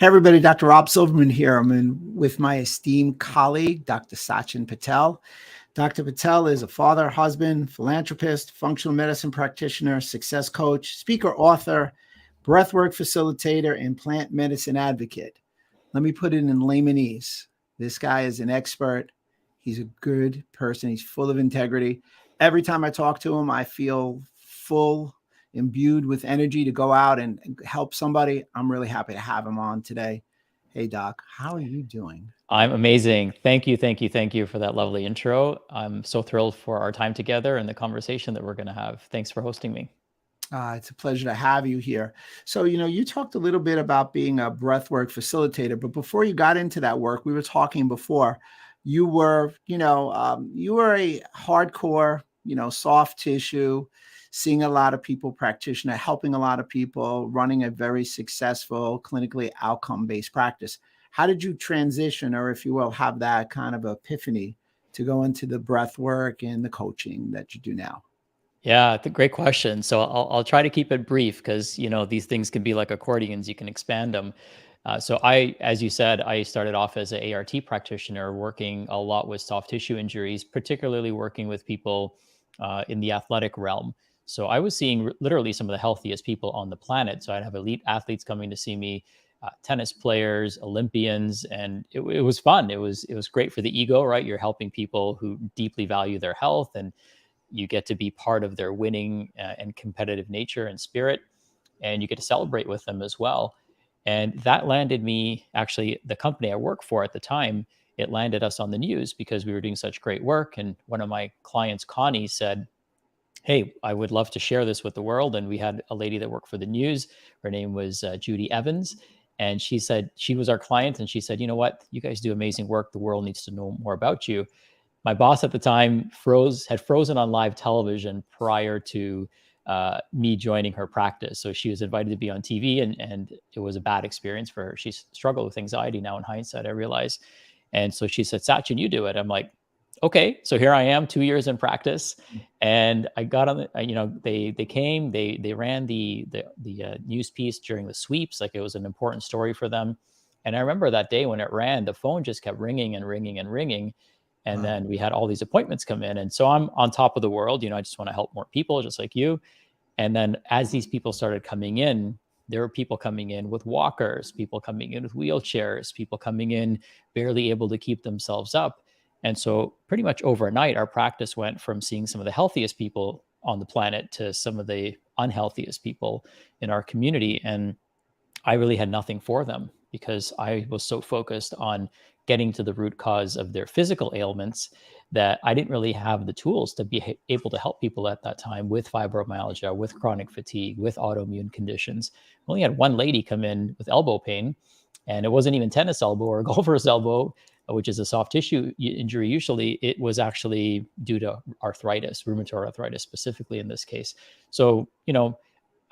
Hey everybody, Dr. Rob Silverman here. with my esteemed colleague, Dr. Sachin Patel. Dr. Patel is a father, husband, philanthropist, functional medicine practitioner, success coach, speaker, author, breathwork facilitator, and plant medicine advocate. Let me put it in laymanese. This guy is an expert. He's a good person. He's full of integrity. Every time I talk to him, I feel full, imbued with energy to go out and help somebody. I'm really happy to have him on today. Hey, Doc, how are you doing? I'm amazing. Thank you for that lovely intro. I'm so thrilled for our time together and the conversation that we're going to have. Thanks for hosting me. It's a pleasure to have you here. So, you talked a little bit about being a breathwork facilitator, but before you got into that work, we were talking before, you were a hardcore, soft tissue, seeing a lot of people practitioner, helping a lot of people, running a very successful clinically outcome-based practice. How did you transition, or if you will, have that kind of epiphany to go into the breath work and the coaching that you do now? Yeah, great question. So I'll try to keep it brief because these things can be like accordions; you can expand them. So as you said, I started off as an ART practitioner, working a lot with soft tissue injuries, particularly working with people in the athletic realm. So I was seeing literally some of the healthiest people on the planet. So I'd have elite athletes coming to see me, tennis players, Olympians, and it was fun. It was great for the ego, right? You're helping people who deeply value their health, and you get to be part of their winning and competitive nature and spirit, and you get to celebrate with them as well. And that landed me, actually, the company I worked for at the time, it landed us on the news because we were doing such great work. And one of my clients, Connie, said, "Hey, I would love to share this with the world." And we had a lady that worked for the news. Her name was Judy Evans. And she said, she was our client. And she said, "You know what? You guys do amazing work. The world needs to know more about you." My boss at the time had frozen on live television prior to me joining her practice. So she was invited to be on TV, and it was a bad experience for her. She struggled with anxiety now in hindsight, I realize. And so she said, "Sachin, you do it." I'm like, okay. So here I am, 2 years in practice, and I got on the, they came, they ran the news piece during the sweeps, like it was an important story for them. And I remember that day when it ran, the phone just kept ringing and ringing and ringing. And Wow. then we had all these appointments come in. And so I'm on top of the world. I just want to help more people just like you. And then as these people started coming in, there were people coming in with walkers, people coming in with wheelchairs, people coming in barely able to keep themselves up. And so pretty much overnight, our practice went from seeing some of the healthiest people on the planet to some of the unhealthiest people in our community. And I really had nothing for them because I was so focused on getting to the root cause of their physical ailments that I didn't really have the tools to be able to help people at that time with fibromyalgia, with chronic fatigue, with autoimmune conditions. I only had one lady come in with elbow pain, and it wasn't even tennis elbow or golfer's elbow, which is a soft tissue injury. Usually it was actually due to arthritis, rheumatoid arthritis specifically in this case. So,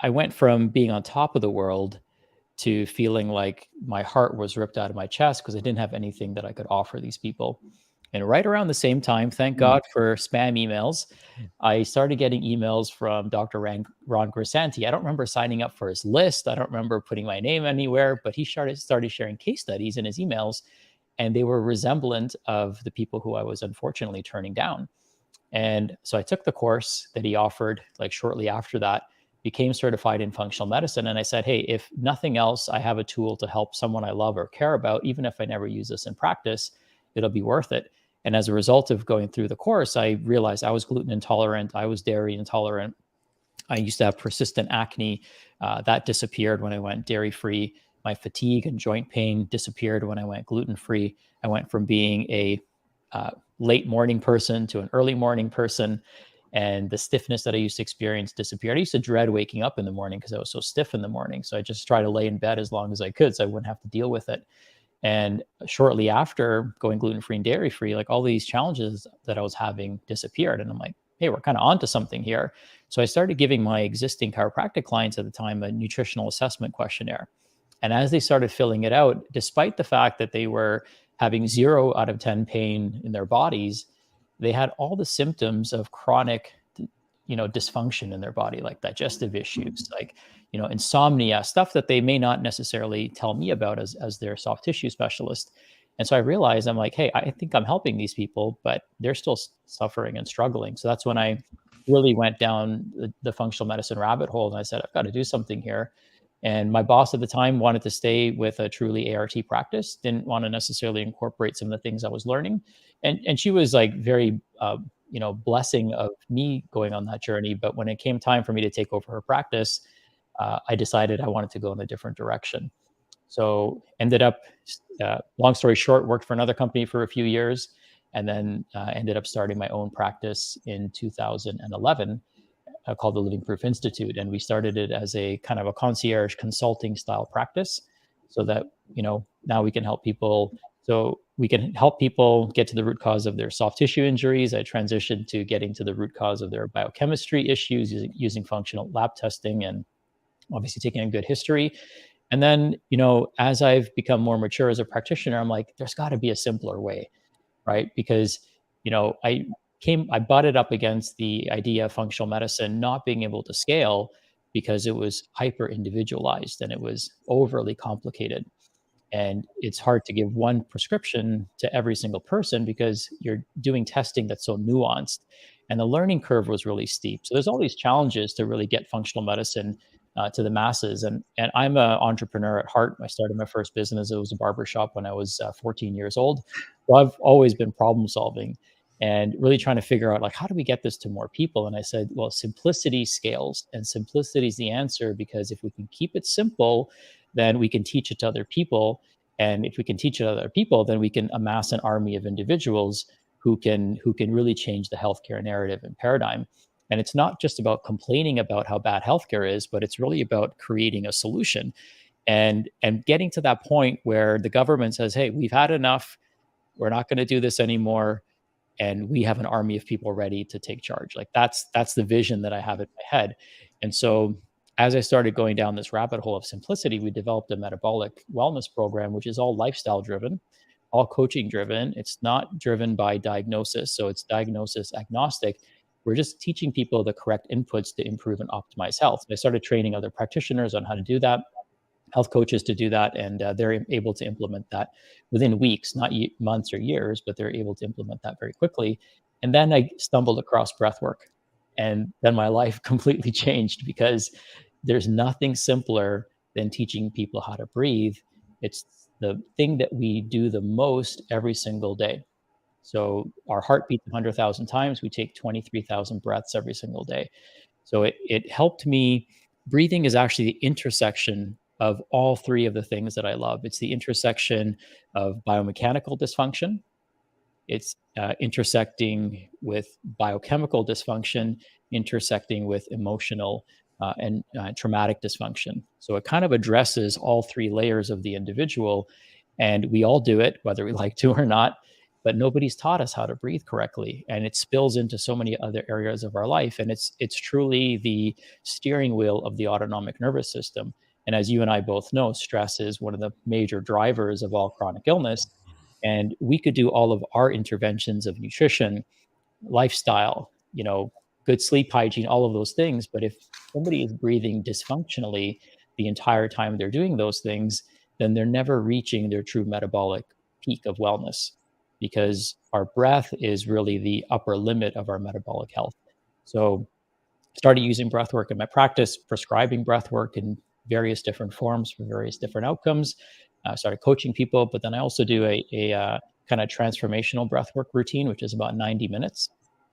I went from being on top of the world to feeling like my heart was ripped out of my chest because I didn't have anything that I could offer these people. And right around the same time, thank God for spam emails, I started getting emails from Dr. Ron Grisanti. I don't remember signing up for his list. I don't remember putting my name anywhere, but he started sharing case studies in his emails, and they were resemblant of the people who I was unfortunately turning down. And so I took the course that he offered like shortly after that, became certified in functional medicine. And I said, hey, if nothing else, I have a tool to help someone I love or care about. Even if I never use this in practice, it'll be worth it. And as a result of going through the course, I realized I was gluten intolerant. I was dairy intolerant. I used to have persistent acne. That disappeared when I went dairy free. My fatigue and joint pain disappeared when I went gluten free. I went from being a late morning person to an early morning person. And the stiffness that I used to experience disappeared. I used to dread waking up in the morning because I was so stiff in the morning. So I just tried to lay in bed as long as I could so I wouldn't have to deal with it. And shortly after going gluten-free and dairy-free, like all these challenges that I was having disappeared. And I'm like, hey, we're kind of onto something here. So I started giving my existing chiropractic clients at the time a nutritional assessment questionnaire. And as they started filling it out, despite the fact that they were having 0 out of 10 pain in their bodies, they had all the symptoms of chronic dysfunction in their body, like digestive issues, like, insomnia, stuff that they may not necessarily tell me about as their soft tissue specialist. And so I realized, I'm like, hey, I think I'm helping these people, but they're still suffering and struggling. So that's when I really went down the functional medicine rabbit hole. And I said, I've got to do something here. And my boss at the time wanted to stay with a truly ART practice, didn't want to necessarily incorporate some of the things I was learning. And she was like very, blessing of me going on that journey. But when it came time for me to take over her practice, I decided I wanted to go in a different direction. So ended up, long story short, worked for another company for a few years, and then ended up starting my own practice in 2011, called the Living Proof Institute. And we started it as a kind of a concierge consulting style practice, so that, now we can help people. So we can help people get to the root cause of their soft tissue injuries. I transitioned to getting to the root cause of their biochemistry issues using functional lab testing, and obviously taking a good history. And then, as I've become more mature as a practitioner, I'm like, there's got to be a simpler way, right? Because, I butted up against the idea of functional medicine not being able to scale because it was hyper individualized and it was overly complicated. And it's hard to give one prescription to every single person because you're doing testing that's so nuanced. And the learning curve was really steep. So there's all these challenges to really get functional medicine to the masses. And I'm an entrepreneur at heart. I started my first business. It was a barbershop when I was 14 years old. So I've always been problem solving and really trying to figure out, like, how do we get this to more people? And I said, well, simplicity scales, and simplicity is the answer, because if we can keep it simple, then we can teach it to other people. And if we can teach it to other people, then we can amass an army of individuals who can really change the healthcare narrative and paradigm. And it's not just about complaining about how bad healthcare is, but it's really about creating a solution and getting to that point where the government says, hey, we've had enough. We're not going to do this anymore. And we have an army of people ready to take charge. Like that's the vision that I have in my head. And so as I started going down this rabbit hole of simplicity, we developed a metabolic wellness program, which is all lifestyle driven, all coaching driven. It's not driven by diagnosis. So it's diagnosis agnostic. We're just teaching people the correct inputs to improve and optimize health. I started training other practitioners on how to do that, health coaches to do that, and they're able to implement that within weeks, not months or years, but they're able to implement that very quickly. And then I stumbled across breathwork, and then my life completely changed, because there's nothing simpler than teaching people how to breathe. It's the thing that we do the most every single day. So our heart beats 100,000 times. We take 23,000 breaths every single day. So it helped me. Breathing is actually the intersection of all three of the things that I love. It's the intersection of biomechanical dysfunction. It's intersecting with biochemical dysfunction, intersecting with emotional and traumatic dysfunction. So it kind of addresses all three layers of the individual. And we all do it, whether we like to or not, but nobody's taught us how to breathe correctly. And it spills into so many other areas of our life. And it's truly the steering wheel of the autonomic nervous system. And as you and I both know, stress is one of the major drivers of all chronic illness. And we could do all of our interventions of nutrition, lifestyle, good sleep hygiene, all of those things. But if somebody is breathing dysfunctionally the entire time they're doing those things, then they're never reaching their true metabolic peak of wellness, because our breath is really the upper limit of our metabolic health. So started using breath work in my practice, prescribing breath work in various different forms for various different outcomes. Started coaching people, but then I also do a kind of transformational breathwork routine, which is about 90 minutes.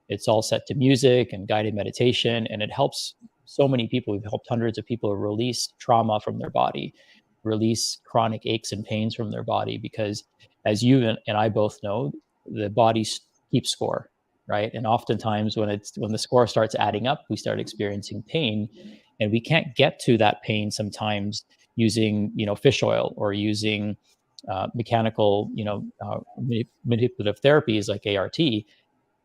It's all set to music and guided meditation, and it helps so many people. We've helped hundreds of people release trauma from their body, release chronic aches and pains from their body, because as you and I both know, the body keeps score, right? And oftentimes when the score starts adding up, we start experiencing pain, and we can't get to that pain sometimes using, fish oil or using mechanical, manipulative therapies like ART.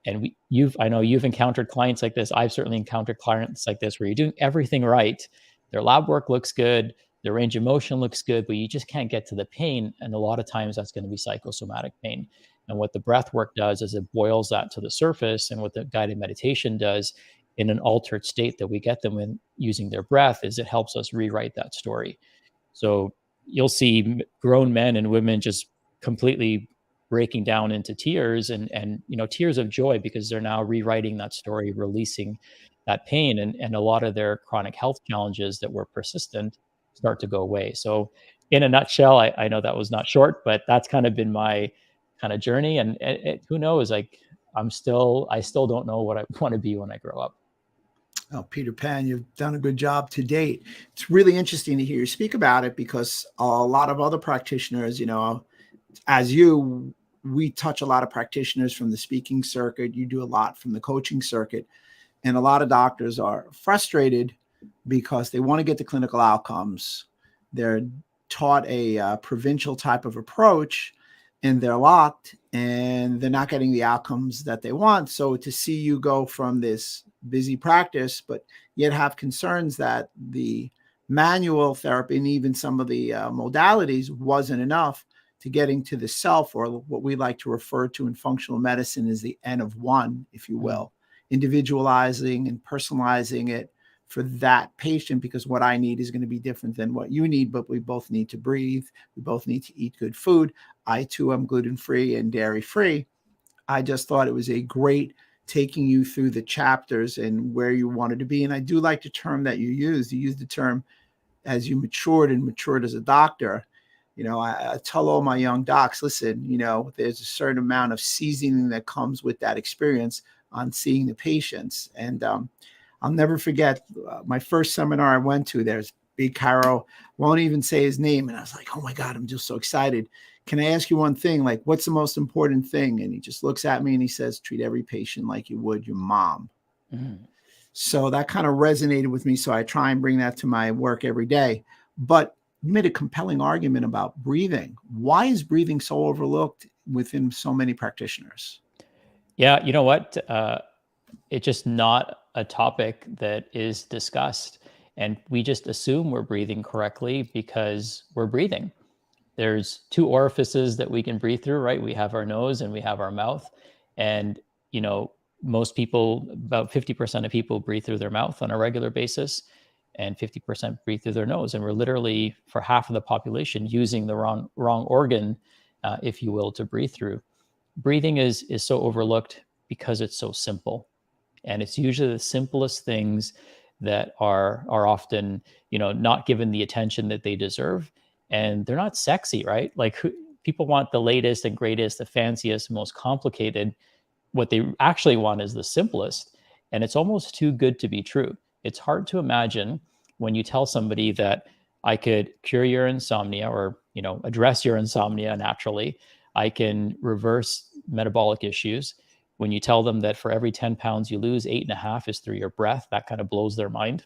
And I know you've encountered clients like this. I've certainly encountered clients like this, where you're doing everything right. Their lab work looks good, their range of motion looks good, but you just can't get to the pain. And a lot of times that's going to be psychosomatic pain. And what the breath work does is it boils that to the surface. And what the guided meditation does in an altered state that we get them in using their breath is it helps us rewrite that story. So you'll see grown men and women just completely breaking down into tears and tears of joy because they're now rewriting that story, releasing that pain, and a lot of their chronic health challenges that were persistent start to go away. So in a nutshell, I know that was not short, but that's kind of been my kind of journey. And who knows, like I still don't know what I want to be when I grow up. Oh, Peter Pan, you've done a good job to date. It's really interesting to hear you speak about it because a lot of other practitioners, as we touch a lot of practitioners from the speaking circuit. You do a lot from the coaching circuit. And a lot of doctors are frustrated because they want to get the clinical outcomes. They're taught a provincial type of approach and they're locked and they're not getting the outcomes that they want. So to see you go from this busy practice, but yet have concerns that the manual therapy and even some of the modalities wasn't enough to getting to the self, or what we like to refer to in functional medicine as the N of one, if you will, individualizing and personalizing it for that patient, because what I need is going to be different than what you need, but we both need to breathe. We both need to eat good food. I too am gluten-free and dairy-free. I just thought it was a great taking you through the chapters and where you wanted to be. And I do like the term that you used. You used the term as you matured as a doctor. I tell all my young docs, listen, there's a certain amount of seasoning that comes with that experience on seeing the patients. And I'll never forget my first seminar I went to. There's Big Caro, won't even say his name. And I was like, oh my God, I'm just so excited. Can I ask you one thing? Like, what's the most important thing? And he just looks at me and he says, treat every patient like you would your mom. Mm. So that kind of resonated with me. So I try and bring that to my work every day. But you made a compelling argument about breathing. Why is breathing so overlooked within so many practitioners? Yeah, you know what? It's just not a topic that is discussed. And we just assume we're breathing correctly because we're breathing. There's two orifices that we can breathe through, right? We have our nose and we have our mouth. And, most people, about 50% of people breathe through their mouth on a regular basis, and 50% breathe through their nose. And we're literally, for half of the population, using the wrong organ, if you will, to breathe through. Breathing is so overlooked because it's so simple. And it's usually the simplest things that are often, not given the attention that they deserve. And they're not sexy, right? Like people want the latest and greatest, the fanciest, most complicated. What they actually want is the simplest. And it's almost too good to be true. It's hard to imagine when you tell somebody that I could cure your insomnia or, address your insomnia naturally. I can reverse metabolic issues. When you tell them that for every 10 pounds you lose, 8.5 is through your breath, that kind of blows their mind.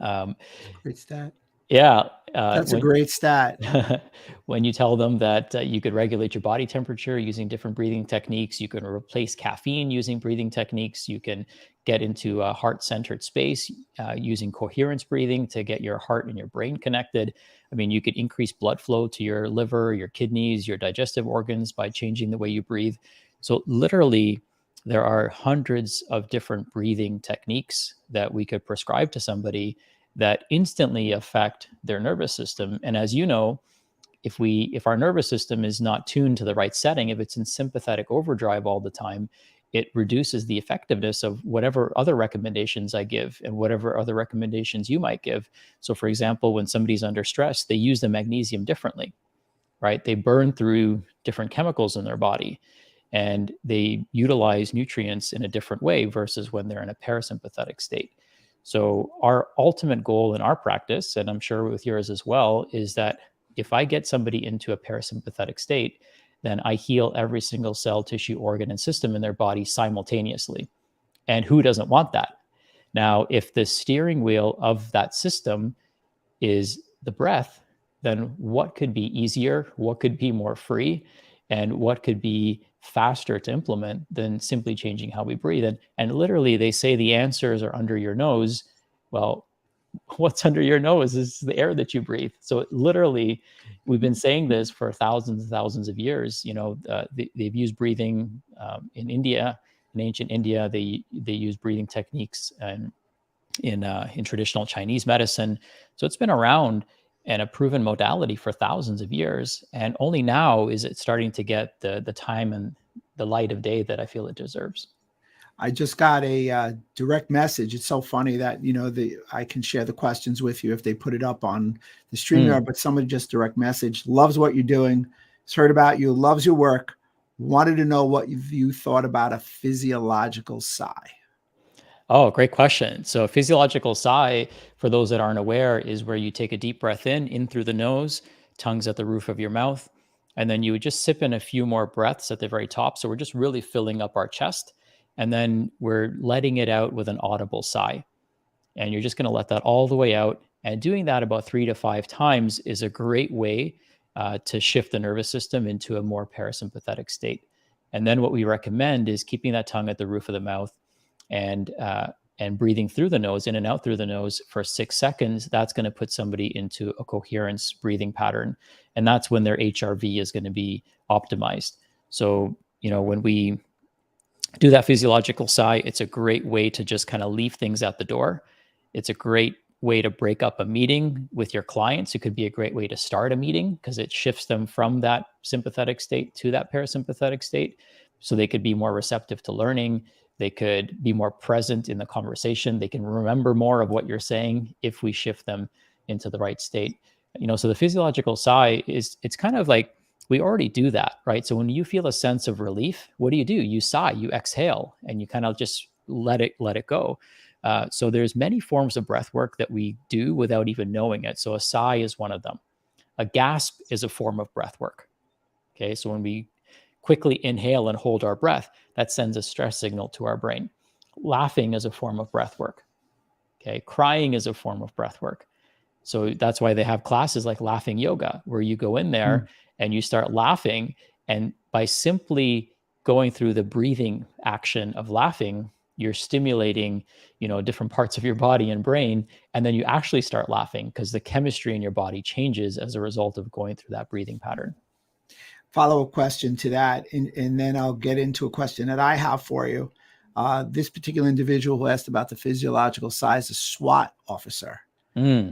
Great stat. Yeah. That's a great stat. When you tell them that you could regulate your body temperature using different breathing techniques, you can replace caffeine using breathing techniques, you can get into a heart-centered space using coherence breathing to get your heart and your brain connected. I mean, you could increase blood flow to your liver, your kidneys, your digestive organs by changing the way you breathe. So literally, there are hundreds of different breathing techniques that we could prescribe to somebody that instantly affect their nervous system. And as you know, if our nervous system is not tuned to the right setting, if it's in sympathetic overdrive all the time, it reduces the effectiveness of whatever other recommendations I give and whatever other recommendations you might give. So for example, when somebody's under stress, they use the magnesium differently, right? They burn through different chemicals in their body and they utilize nutrients in a different way versus when they're in a parasympathetic state. So our ultimate goal in our practice, and I'm sure with yours as well, is that if I get somebody into a parasympathetic state, then I heal every single cell, tissue, organ, and system in their body simultaneously. And who doesn't want that? Now, if the steering wheel of that system is the breath, then what could be easier? What could be more free? And what could be faster to implement than simply changing how we breathe? And literally, they say the answers are under your nose. Well, what's under your nose is the air that you breathe. So literally, we've been saying this for thousands and thousands of years. They've used breathing in India in ancient India, they use breathing techniques and in traditional Chinese medicine. So it's been around and a proven modality for thousands of years. And only now is it starting to get the time and the light of day that I feel it deserves. I just got a direct message. It's so funny that, I can share the questions with you if they put it up on the StreamYard, but somebody just direct message, loves what you're doing, has heard about you, loves your work, wanted to know what you thought about a physiological sigh. Oh, great question. So a physiological sigh, for those that aren't aware, is where you take a deep breath in through the nose, tongue's at the roof of your mouth, and then you would just sip in a few more breaths at the very top. So we're just really filling up our chest, and then we're letting it out with an audible sigh. And you're just going to let that all the way out. And doing that about 3 to 5 times is a great way to shift the nervous system into a more parasympathetic state. And then what we recommend is keeping that tongue at the roof of the mouth and breathing through the nose, in and out through the nose for 6 seconds. That's going to put somebody into a coherence breathing pattern. And that's when their HRV is going to be optimized. So, when we do that physiological sigh, it's a great way to just kind of leave things at the door. It's a great way to break up a meeting with your clients. It could be a great way to start a meeting because it shifts them from that sympathetic state to that parasympathetic state. So they could be more receptive to learning. They could be more present in the conversation. They can remember more of what you're saying if we shift them into the right state. So the physiological sigh it's kind of like, we already do that, right? So when you feel a sense of relief, what do? You sigh, you exhale, and you kind of just let it go. So there's many forms of breath work that we do without even knowing it. So a sigh is one of them. A gasp is a form of breath work. Okay, so when we quickly inhale and hold our breath, that sends a stress signal to our brain. Laughing is a form of breath work. Okay, crying is a form of breath work. So that's why they have classes like laughing yoga, where you go in there and you start laughing. And by simply going through the breathing action of laughing, you're stimulating, different parts of your body and brain. And then you actually start laughing because the chemistry in your body changes as a result of going through that breathing pattern. Follow-up question to that, and then I'll get into a question that I have for you. This particular individual who asked about the physiological size, a SWAT officer.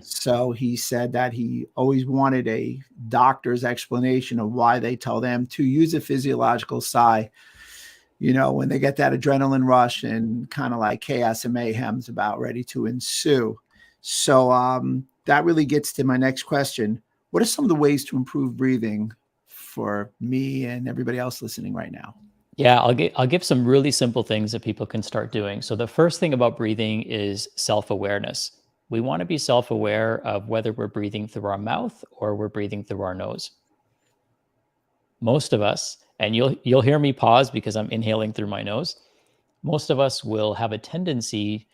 So he said that he always wanted a doctor's explanation of why they tell them to use a physiological sigh, when they get that adrenaline rush and kind of like chaos and mayhem's about ready to ensue. So that really gets to my next question. What are some of the ways to improve breathing for me and everybody else listening right now? Yeah, I'll give some really simple things that people can start doing. So the first thing about breathing is self-awareness. We want to be self-aware of whether we're breathing through our mouth or we're breathing through our nose. Most of us, and you'll hear me pause because I'm inhaling through my nose. Most of us will have a tendency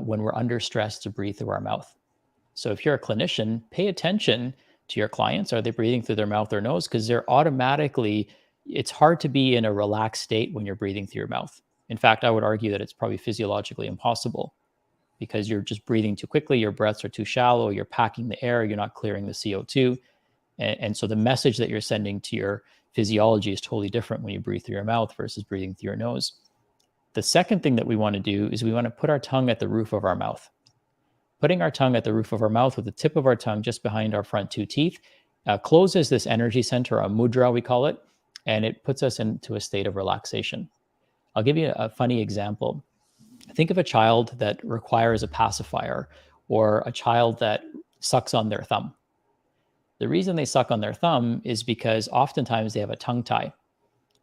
when we're under stress to breathe through our mouth. So if you're a clinician, pay attention to your clients. Are they breathing through their mouth or nose? Because it's hard to be in a relaxed state when you're breathing through your mouth. In fact, I would argue that it's probably physiologically impossible because you're just breathing too quickly. Your breaths are too shallow. You're packing the air. You're not clearing the CO2. And so the message that you're sending to your physiology is totally different when you breathe through your mouth versus breathing through your nose. The second thing that we want to do is we want to put our tongue at the roof of our mouth. Putting our tongue at the roof of our mouth with the tip of our tongue just behind our front 2 teeth closes this energy center, a mudra we call it, and it puts us into a state of relaxation. I'll give you a funny example. Think of a child that requires a pacifier or a child that sucks on their thumb. The reason they suck on their thumb is because oftentimes they have a tongue tie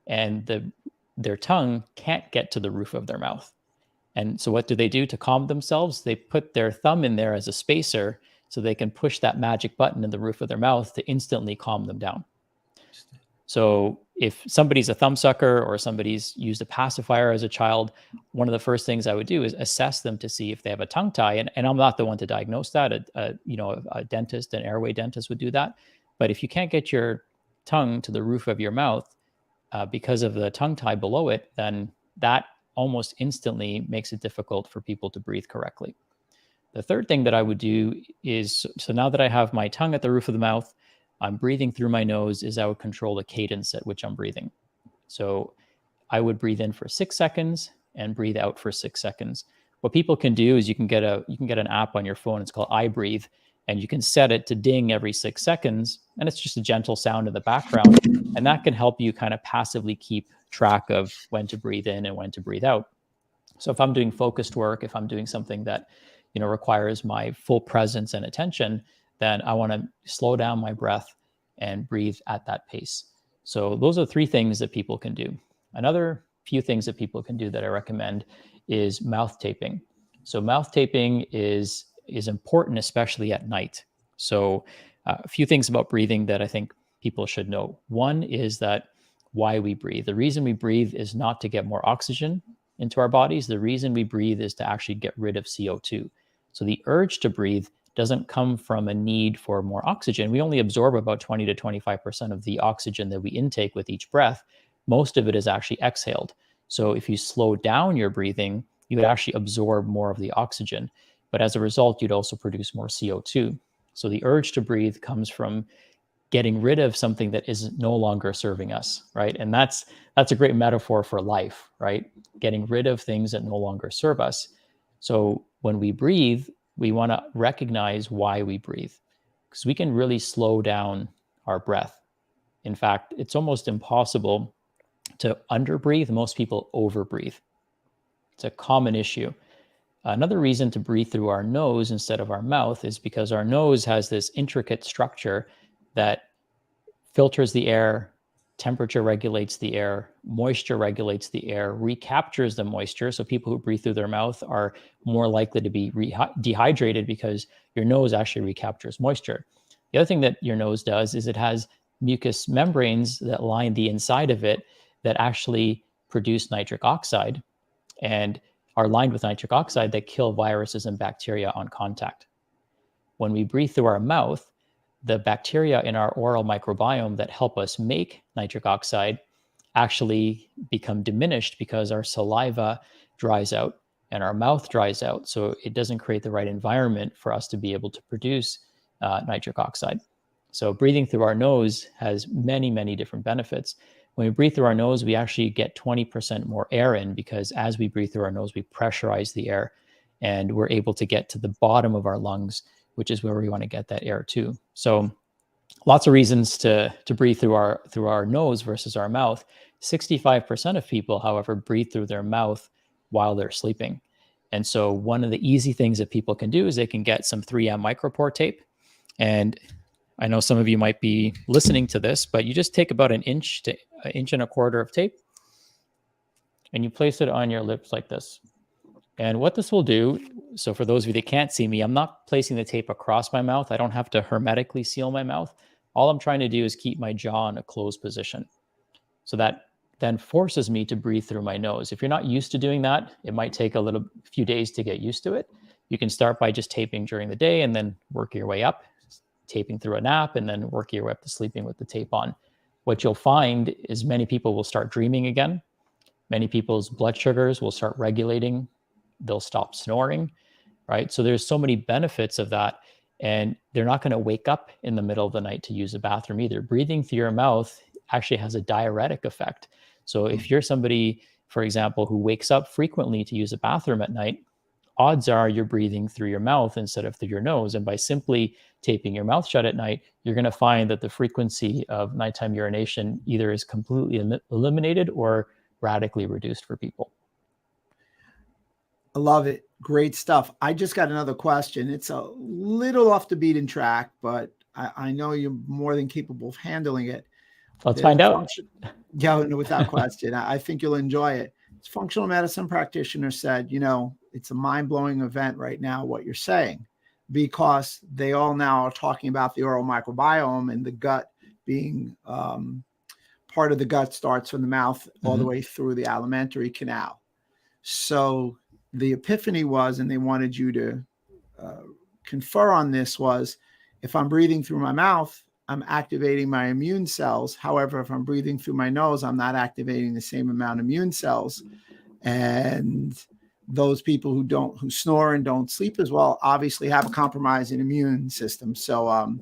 and their tongue can't get to the roof of their mouth. And so what do they do to calm themselves? They put their thumb in there as a spacer so they can push that magic button in the roof of their mouth to instantly calm them down. So if somebody's a thumb sucker or somebody's used a pacifier as a child, one of the first things I would do is assess them to see if they have a tongue tie. And I'm not the one to diagnose that. A dentist, an airway dentist would do that. But if you can't get your tongue to the roof of your mouth because of the tongue tie below it, then that almost instantly makes it difficult for people to breathe correctly. The third thing that I would do is, so now that I have my tongue at the roof of the mouth, I'm breathing through my nose, is I would control the cadence at which I'm breathing. So I would breathe in for 6 seconds, and breathe out for 6 seconds. What people can do is you can get an app on your phone. It's called iBreathe, and you can set it to ding every 6 seconds, and it's just a gentle sound in the background, and that can help you kind of passively keep track of when to breathe in and when to breathe out. So if I'm doing focused work, if I'm doing something that requires my full presence and attention, then I want to slow down my breath and breathe at that pace. So those are 3 things that people can do. Another few things that people can do that I recommend is mouth taping. So mouth taping is important, especially at night. So a few things about breathing that I think people should know. One is that why we breathe. The reason we breathe is not to get more oxygen into our bodies. The reason we breathe is to actually get rid of CO2. So the urge to breathe doesn't come from a need for more oxygen. We only absorb about 20 to 25% of the oxygen that we intake with each breath. Most of it is actually exhaled. So if you slow down your breathing, you would actually absorb more of the oxygen. But as a result, you'd also produce more CO2. So the urge to breathe comes from getting rid of something that is no longer serving us, right? And that's a great metaphor for life, right? Getting rid of things that no longer serve us. So when we breathe, we want to recognize why we breathe, because we can really slow down our breath. In fact, it's almost impossible to underbreathe. Most people overbreathe. It's a common issue. Another reason to breathe through our nose instead of our mouth is because our nose has this intricate structure that filters the air, temperature regulates the air, moisture regulates the air, recaptures the moisture. So people who breathe through their mouth are more likely to be dehydrated because your nose actually recaptures moisture. The other thing that your nose does is it has mucous membranes that line the inside of it that actually produce nitric oxide and are lined with nitric oxide that kill viruses and bacteria on contact. When we breathe through our mouth, the bacteria in our oral microbiome that help us make nitric oxide actually become diminished because our saliva dries out and our mouth dries out. So it doesn't create the right environment for us to be able to produce nitric oxide. So breathing through our nose has many, many different benefits. When we breathe through our nose, we actually get 20% more air in, because as we breathe through our nose, we pressurize the air and we're able to get to the bottom of our lungs, which is where we want to get that air to. So lots of reasons to breathe through our nose versus our mouth. 65% of people, however, breathe through their mouth while they're sleeping. And so one of the easy things that people can do is they can get some 3M micropore tape. And I know some of you might be listening to this, but you just take about an inch to an inch and a quarter of tape and you place it on your lips like this. And what this will do, so for those of you that can't see me, I'm not placing the tape across my mouth. I don't have to hermetically seal my mouth. All I'm trying to do is keep my jaw in a closed position. So that then forces me to breathe through my nose. If you're not used to doing that, it might take a few days to get used to it. You can start by just taping during the day and then work your way up, taping through a nap, and then work your way up to sleeping with the tape on. What you'll find is many people will start dreaming again. Many people's blood sugars will start regulating. They'll stop snoring, right? So there's so many benefits of that. And they're not going to wake up in the middle of the night to use a bathroom either. Breathing through your mouth actually has a diuretic effect. So if you're somebody, for example, who wakes up frequently to use a bathroom at night, odds are you're breathing through your mouth instead of through your nose. And by simply taping your mouth shut at night, you're going to find that the frequency of nighttime urination either is completely eliminated or radically reduced for people. I love it. Great stuff. I just got another question. It's a little off the beaten track, but I know you're more than capable of handling it. Let's find out. Yeah, no, without question. I think you'll enjoy it. This functional medicine practitioner said, it's a mind-blowing event right now, what you're saying, because they all now are talking about the oral microbiome and the gut being part of the gut starts from the mouth all the way through the alimentary canal. So the epiphany was, and they wanted you to confer on this, was if I'm breathing through my mouth, I'm activating my immune cells. However, if I'm breathing through my nose, I'm not activating the same amount of immune cells. And those people who snore and don't sleep as well obviously have a compromising immune system. So I'm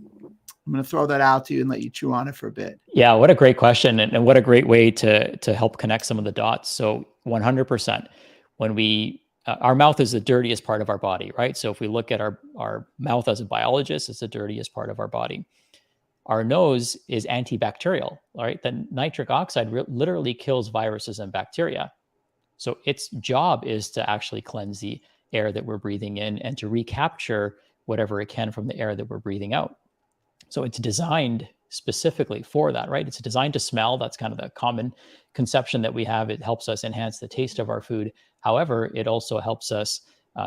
going to throw that out to you and let you chew on it for a bit. Yeah, what a great question, and what a great way to help connect some of the dots. So 100%. when we our mouth is the dirtiest part of our body, right? So if we look at our mouth as a biologist, it's the dirtiest part of our body. Our nose is antibacterial, right? The nitric oxide literally kills viruses and bacteria. So its job is to actually cleanse the air that we're breathing in and to recapture whatever it can from the air that we're breathing out. So it's designed specifically for that, right? It's designed to smell. That's kind of the common conception that we have. It helps us enhance the taste of our food. However, it also helps us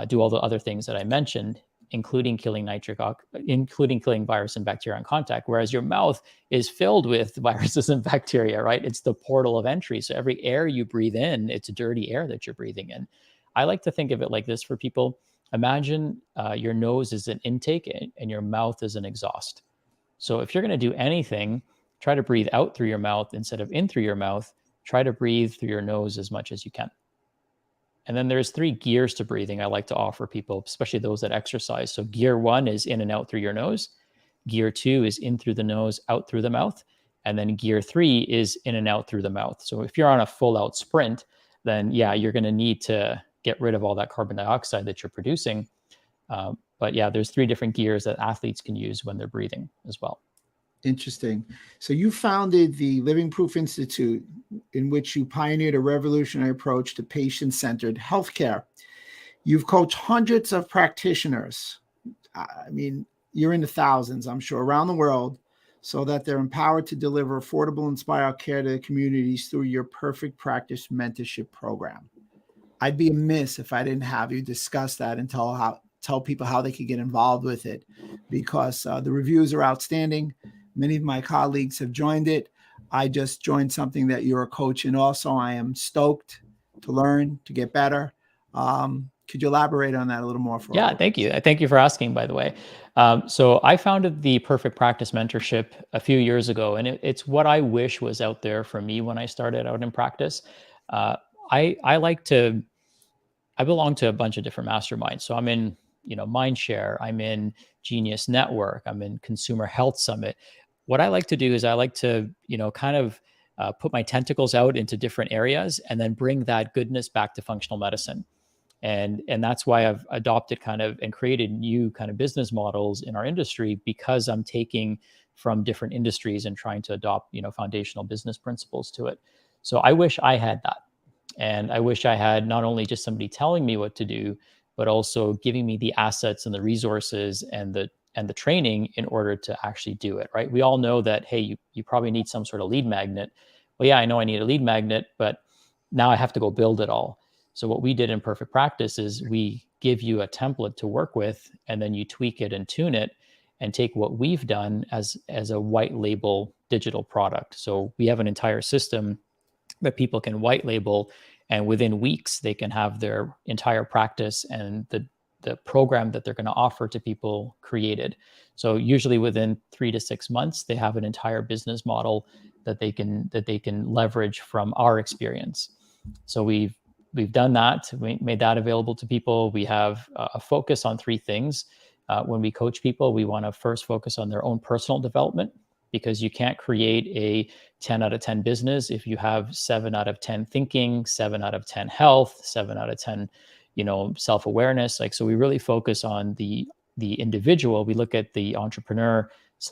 do all the other things that I mentioned, including killing virus and bacteria on contact. Whereas your mouth is filled with viruses and bacteria, right? It's the portal of entry. So every air you breathe in, it's dirty air that you're breathing in. I like to think of it like this for people. Imagine your nose is an intake and your mouth is an exhaust. So if you're going to do anything, try to breathe out through your mouth instead of in through your mouth. Try to breathe through your nose as much as you can. And then there's 3 gears to breathing I like to offer people, especially those that exercise. So gear 1 is in and out through your nose. Gear 2 is in through the nose, out through the mouth. And then gear 3 is in and out through the mouth. So if you're on a full out sprint, then yeah, you're going to need to get rid of all that carbon dioxide that you're producing. But yeah, there's 3 different gears that athletes can use when they're breathing as well. Interesting. So you founded the Living Proof Institute, in which you pioneered a revolutionary approach to patient-centered healthcare. You've coached hundreds of practitioners. I mean, you're in the thousands, I'm sure, around the world, so that they're empowered to deliver affordable, inspired care to the communities through your Perfect Practice Mentorship Program. I'd be amiss if I didn't have you discuss that and tell people how they could get involved with it, because the reviews are outstanding. Many of my colleagues have joined it. I just joined something that you're a coach in also. I am stoked to learn, to get better. Could you elaborate on that a little more for us? Yeah, thank you. Thank you for asking, by the way. So I founded the Perfect Practice Mentorship a few years ago, and it's what I wish was out there for me when I started out in practice. I belong to a bunch of different masterminds. So I'm in, Mindshare, I'm in Genius Network, I'm in Consumer Health Summit. What I like to do is I like to, kind of put my tentacles out into different areas and then bring that goodness back to functional medicine. And that's why I've adopted kind of and created new kind of business models in our industry, because I'm taking from different industries and trying to adopt, foundational business principles to it. So I wish I had that. And I wish I had not only just somebody telling me what to do, but also giving me the assets and the resources and the training in order to actually do it, right? We all know that, hey, you probably need some sort of lead magnet. Well, yeah, I know I need a lead magnet, but now I have to go build it all. So what we did in Perfect Practice is we give you a template to work with, and then you tweak it and tune it and take what we've done as a white label digital product. So we have an entire system that people can white label, and within weeks they can have their entire practice and the program that they're going to offer to people created. So usually within 3 to 6 months, they have an entire business model that they can leverage from our experience. So we've done that. We made that available to people. We have a focus on 3 things. When we coach people, we want to first focus on their own personal development, because you can't create a 10 out of 10 business if you have 7 out of 10 thinking, 7 out of 10 health, 7 out of 10, self-awareness. So we really focus on the individual. We look at the entrepreneur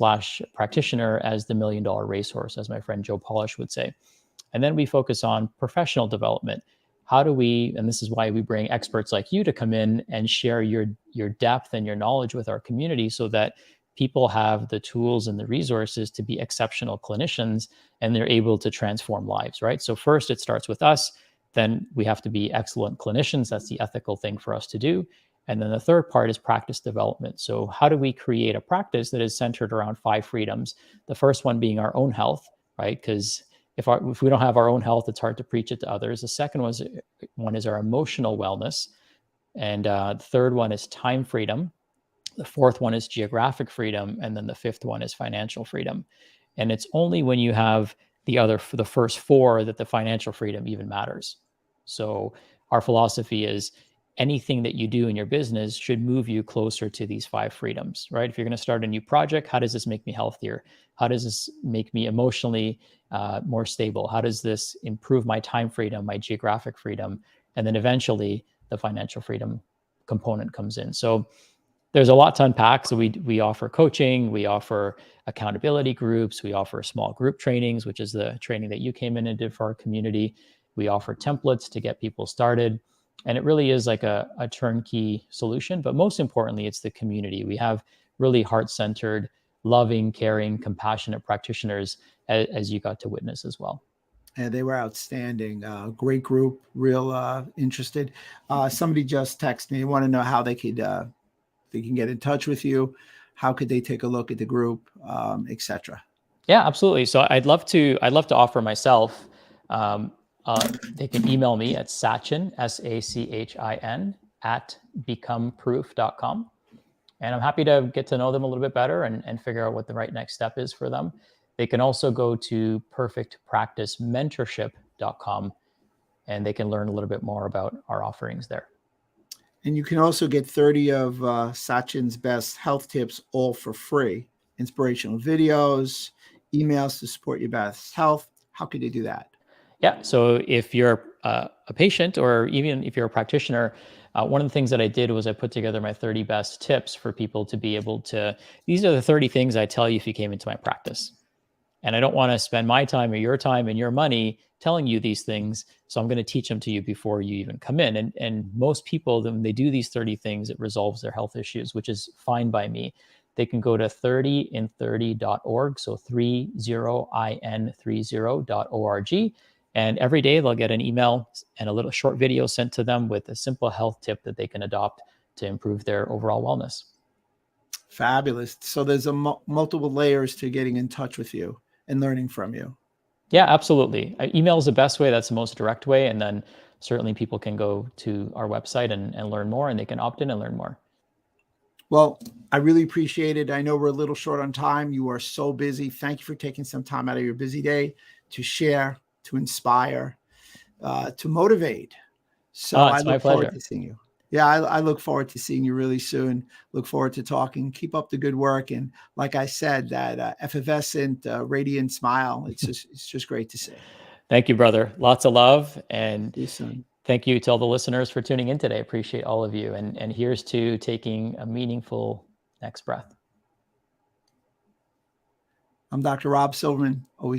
/ practitioner as the $1 million racehorse, as my friend Joe Polish would say. And then we focus on professional development. How do we, and this is why we bring experts like you to come in and share your depth and your knowledge with our community, so that people have the tools and the resources to be exceptional clinicians, and they're able to transform lives, right? So first it starts with us, then we have to be excellent clinicians. That's the ethical thing for us to do. And then the third part is practice development. So how do we create a practice that is centered around 5 freedoms? The first one being our own health, right? Because if we don't have our own health, it's hard to preach it to others. The second one is our emotional wellness. And the third one is time freedom. The fourth one is geographic freedom. And then the fifth one is financial freedom. And it's only when you have the first 4 that the financial freedom even matters. So our philosophy is, anything that you do in your business should move you closer to these 5 freedoms, right? If you're going to start a new project, how does this make me healthier? How does this make me emotionally more stable? How does this improve my time freedom, my geographic freedom? And then eventually the financial freedom component comes in. So there's a lot to unpack. So we offer coaching, we offer accountability groups, we offer small group trainings, which is the training that you came in and did for our community. We offer templates to get people started. And it really is like a turnkey solution. But most importantly, it's the community. We have really heart-centered, loving, caring, compassionate practitioners, as you got to witness as well. And they were outstanding. Great group, real interested. Somebody just texted me. They want to know how they could they can get in touch with you. How could they take a look at the group, etc.? Yeah, absolutely. So I'd love to offer myself. They can email me at Sachin, SACHIN, at becomeproof.com. And I'm happy to get to know them a little bit better and figure out what the right next step is for them. They can also go to perfectpracticementorship.com, and they can learn a little bit more about our offerings there. And you can also get 30 of Sachin's best health tips all for free. Inspirational videos, emails to support your best health. How could they do that? Yeah. So if you're a patient, or even if you're a practitioner, one of the things that I did was I put together my 30 best tips for people to be able to, these are the 30 things I tell you if you came into my practice. And I don't want to spend my time or your time and your money telling you these things. So I'm going to teach them to you before you even come in. And most people, when they do these 30 things, it resolves their health issues, which is fine by me. They can go to 30in30.org. So 30in30.org. And every day they'll get an email and a little short video sent to them with a simple health tip that they can adopt to improve their overall wellness. Fabulous. So there's multiple layers to getting in touch with you and learning from you. Yeah, absolutely. Email is the best way. That's the most direct way. And then certainly people can go to our website and learn more, and they can opt in and learn more. Well, I really appreciate it. I know we're a little short on time. You are so busy. Thank you for taking some time out of your busy day to share, to inspire, to motivate. So I look forward to seeing you. Yeah, I look forward to seeing you really soon. Look forward to talking. Keep up the good work. And like I said, that effervescent, radiant smile, it's just great to see. Thank you, brother. Lots of love. And see you soon. Thank you to all the listeners for tuning in today. Appreciate all of you. And here's to taking a meaningful next breath. I'm Dr. Rob Silverman. Always